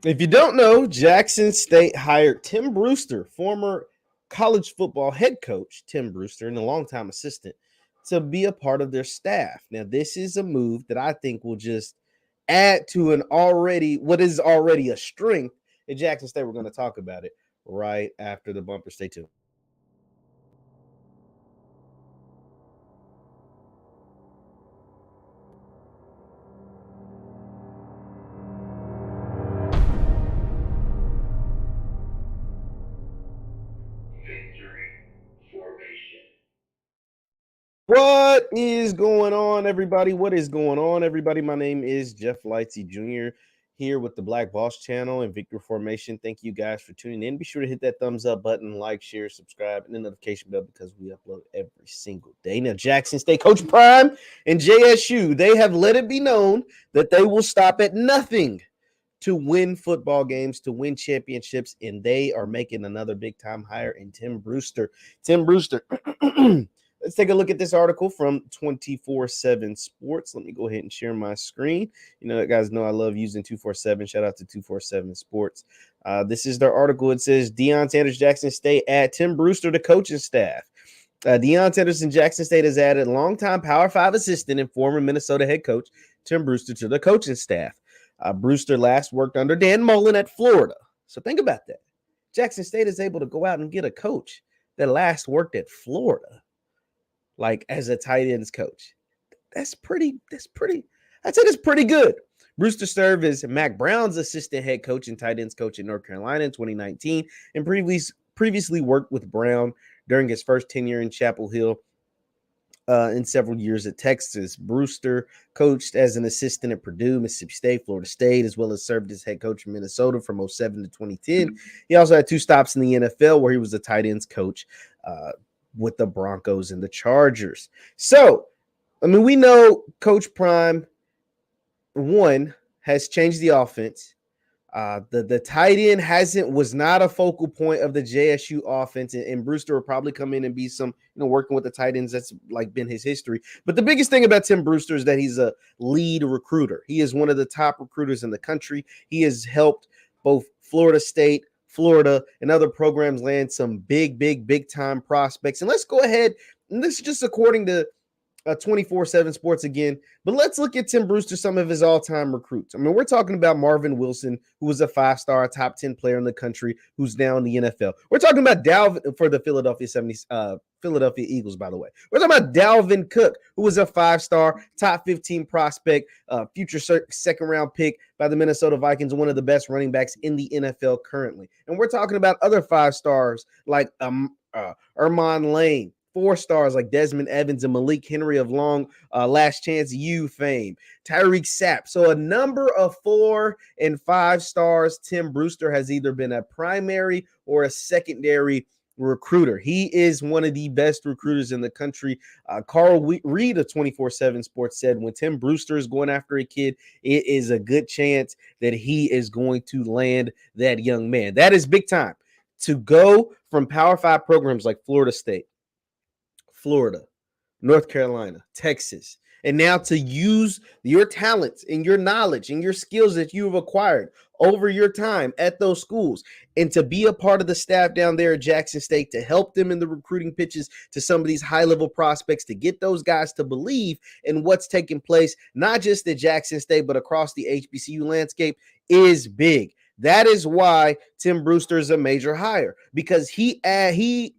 If you don't know, Jackson State hired Tim Brewster, former college football head coach Tim Brewster, and a longtime assistant, to be a part of their staff. Now, this is a move that I think will just add to what is already a strength at Jackson State. We're going to talk about it right after the bumper. Stay tuned. What is going on, everybody? What is going on, everybody? My name is Jeff Lightsy Jr. here with the Black Boss channel and Victory Formation. Thank you guys for tuning in. Be sure to hit that thumbs up button, like, share, subscribe, and the notification bell because we upload every single day. Now, Jackson State Coach Prime and JSU, they have let it be known that they will stop at nothing to win football games, to win championships, and they are making another big-time hire in Tim Brewster. Tim Brewster. Let's take a look at this article from 24/7 Sports. Let me go ahead and share my screen. You know, guys know I love using 247. Shout out to 247 Sports. This is their article. It says, Deion Sanders, Jackson State, add Tim Brewster to coaching staff. Deion Sanders and Jackson State has added longtime Power 5 assistant and former Minnesota head coach Tim Brewster to the coaching staff. Brewster last worked under Dan Mullen at Florida. So think about that. Jackson State is able to go out and get a coach that last worked at Florida, like as a tight ends coach. I'd say that's pretty good. Brewster served as Mac Brown's assistant head coach and tight ends coach in North Carolina in 2019 and previously worked with Brown during his first tenure in Chapel Hill and several years at Texas. Brewster coached as an assistant at Purdue, Mississippi State, Florida State, as well as served as head coach in Minnesota from 2007 to 2010. He also had 2 stops in the NFL where he was a tight ends coach with the Broncos and the Chargers. So, I mean, we know Coach Prime, has changed the offense. The tight end was not a focal point of the JSU offense, and Brewster will probably come in and be working with the tight ends. That's like been his history. But the biggest thing about Tim Brewster is that he's a lead recruiter. He is one of the top recruiters in the country. He has helped both Florida State, Florida, and other programs land some big time prospects. And let's go ahead, and this is just according to 24/7 Sports again, but let's look at Tim Brewster, some of his all-time recruits. I mean, we're talking about Marvin Wilson, who was a 5-star, top 10 player in the country, who's now in the NFL. We're talking about Dalvin for the Philadelphia Eagles, by the way. We're talking about Dalvin Cook, who was a 5-star, top 15 prospect, future second-round pick by the Minnesota Vikings, one of the best running backs in the NFL currently. And we're talking about other 5-stars like Ermon Lane, 4-stars like Desmond Evans and Malik Henry of long Last Chance U fame, Tyreek Sapp. So a number of 4 and 5 stars. Tim Brewster has either been a primary or a secondary recruiter. He is one of the best recruiters in the country. Carl Reed of 24/7 Sports said when Tim Brewster is going after a kid, it is a good chance that he is going to land that young man. That is big time. To go from Power 5 programs like Florida State, Florida, North Carolina, Texas, and now to use your talents and your knowledge and your skills that you've acquired over your time at those schools and to be a part of the staff down there at Jackson State to help them in the recruiting pitches to some of these high-level prospects, to get those guys to believe in what's taking place, not just at Jackson State, but across the HBCU landscape, is big. That is why Tim Brewster is a major hire, because he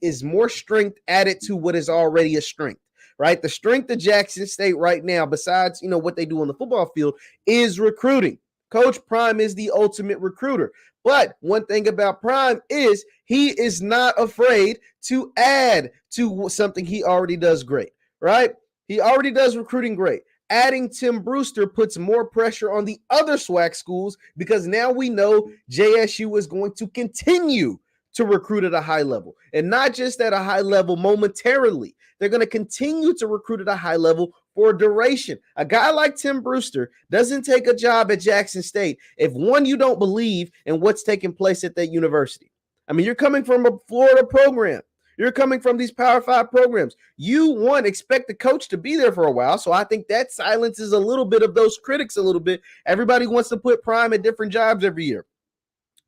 is more strength added to what is already a strength, right? The strength of Jackson State right now, besides, what they do on the football field, is recruiting. Coach Prime is the ultimate recruiter. But one thing about Prime is he is not afraid to add to something he already does great, right? He already does recruiting great. Adding Tim Brewster puts more pressure on the other SWAC schools because now we know JSU is going to continue to recruit at a high level, and not just at a high level momentarily. They're going to continue to recruit at a high level for a duration. A guy like Tim Brewster doesn't take a job at Jackson State if, one, you don't believe in what's taking place at that university. I mean, you're coming from a Florida program. You're coming from these Power 5 programs. You, one, expect the coach to be there for a while. So I think that silences a little bit of those critics a little bit. Everybody wants to put Prime at different jobs every year.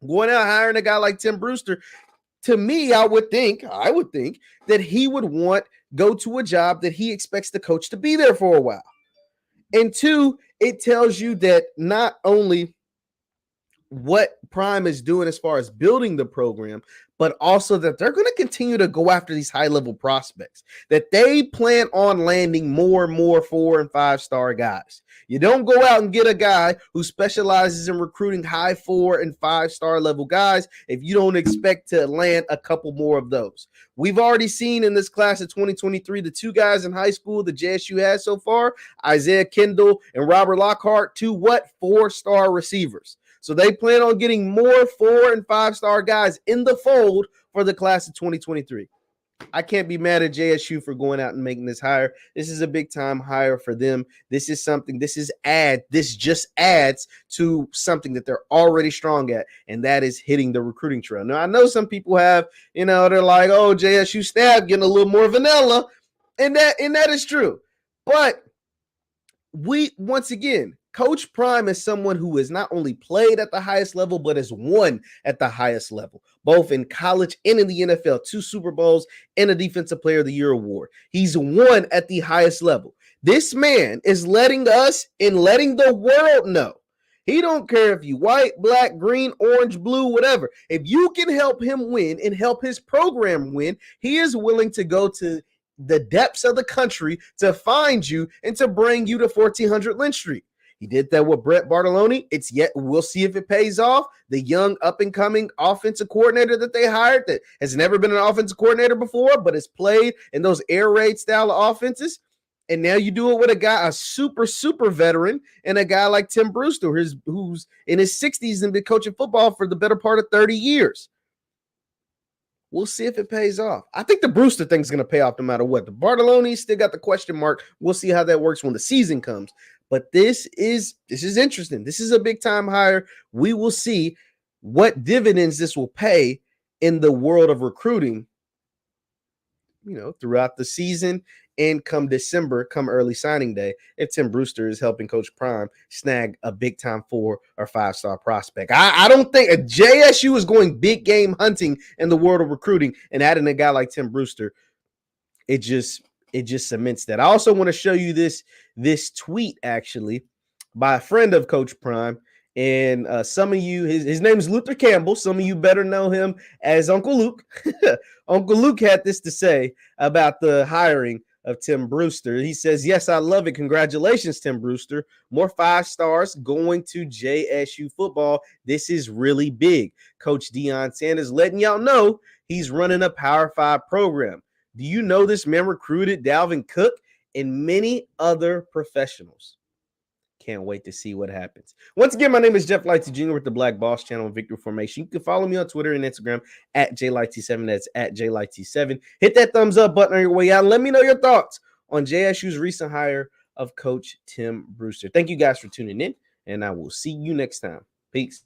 Going out hiring a guy like Tim Brewster, to me, I would think that he would go to a job that he expects the coach to be there for a while. And two, it tells you that not only what Prime is doing as far as building the program, but also that they're going to continue to go after these high-level prospects, that they plan on landing more and more 4- and 5-star guys. You don't go out and get a guy who specializes in recruiting high 4- and 5-star level guys if you don't expect to land a couple more of those. We've already seen in this class of 2023, the 2 guys in high school that JSU has so far, Isaiah Kendall and Robert Lockhart, 2 4-star receivers. So they plan on getting more 4- and 5-star guys in the fold for the class of 2023. I can't be mad at JSU for going out and making this hire. This is a big time hire for them. This just adds to something that they're already strong at, and that is hitting the recruiting trail. Now, I know some people have, they're like, oh, JSU staff getting a little more vanilla, and that is true. But once again, Coach Prime is someone who has not only played at the highest level, but has won at the highest level, both in college and in the NFL, 2 Super Bowls and a Defensive Player of the Year award. He's won at the highest level. This man is letting us and letting the world know. He don't care if you white, black, green, orange, blue, whatever. If you can help him win and help his program win, he is willing to go to the depths of the country to find you and to bring you to 1400 Lynch Street. He did that with Brett Bartolone. We'll see if it pays off. The young up-and-coming offensive coordinator that they hired that has never been an offensive coordinator before, but has played in those air raid style of offenses. And now you do it with a super, super veteran, and a guy like Tim Brewster, who's in his 60s and been coaching football for the better part of 30 years. We'll see if it pays off. I think the Brewster thing is going to pay off no matter what. The Bartolone still got the question mark. We'll see how that works when the season comes. But this is interesting. This is a big time hire. We will see what dividends this will pay in the world of recruiting, throughout the season and come December, come early signing day, if Tim Brewster is helping Coach Prime snag a big time 4- or 5-star prospect. I don't think JSU is going big game hunting in the world of recruiting, and adding a guy like Tim Brewster, it just cements that. I also want to show you this tweet actually by a friend of Coach Prime. And some of you, his name is Luther Campbell. Some of you better know him as Uncle Luke. Uncle Luke had this to say about the hiring of Tim Brewster. He says, yes, I love it. Congratulations, Tim Brewster. More 5 stars going to JSU football. This is really big. Coach Deion Sanders letting y'all know he's running a Power 5 program. Do you know this man recruited Dalvin Cook and many other professionals? Can't wait to see what happens. Once again, my name is JeffLightsyJr with the Black Boss Channel and Victory Formation. You can follow me on Twitter and Instagram at JLightsy7. That's at JLightsy7. Hit that thumbs up button on your way out and let me know your thoughts on JSU's recent hire of Coach Tim Brewster. Thank you guys for tuning in, and I will see you next time. Peace.